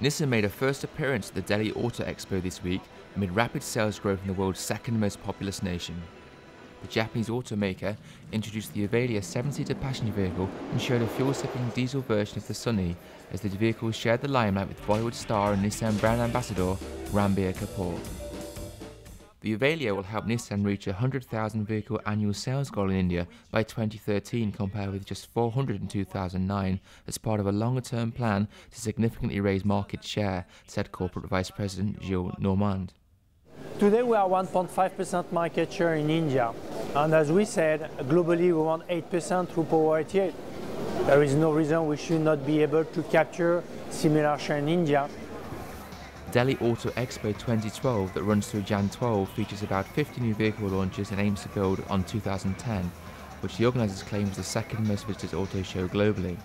Nissan made a first appearance at the Delhi Auto Expo this week amid rapid sales growth in the world's second most populous nation. The Japanese automaker introduced the Avelia 7-seater passenger vehicle and showed a fuel-sipping diesel version of the Sunny as the vehicle shared the limelight with Bollywood star and Nissan brand ambassador Ranbir Kapoor. The Avelia will help Nissan reach a 100,000 vehicle annual sales goal in India by 2013 compared with just 400 in 2009 as part of a longer-term plan to significantly raise market share, said Corporate Vice President Gilles Normand. Today we are 1.5% market share in India, and as we said, globally we want 8% through Power 88. There is no reason we should not be able to capture similar share in India. Delhi Auto Expo 2012 that runs through Jan 12 features about 50 new vehicle launches and aims to build on 2010, which the organisers claim was the second most visited auto show globally.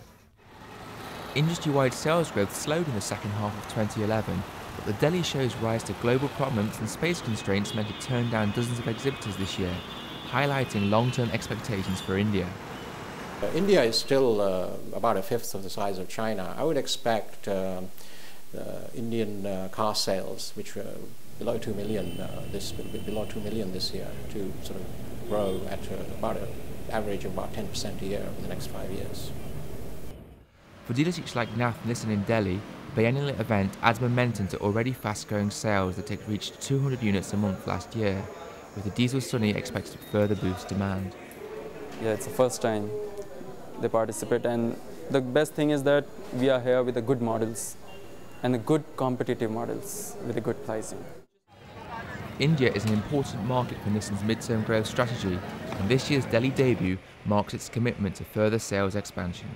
Industry-wide sales growth slowed in the second half of 2011, but the Delhi show's rise to global prominence and space constraints meant it turned down dozens of exhibitors this year, highlighting long-term expectations for India. India is still about a fifth of the size of China. I would expect Indian car sales, which were below 2 million, below 2 million this year, to sort of grow at about an average of about 10% a year over the next 5 years. For dealerships like Nissan in Delhi, the biennial event adds momentum to already fast-growing sales that had reached 200 units a month last year, with the diesel Sunny expected to further boost demand. Yeah, it's the first time they participate, and the best thing is that we are here with the good models and the good competitive models with a good pricing. India is an important market for Nissan's mid-term growth strategy, and this year's Delhi debut marks its commitment to further sales expansion.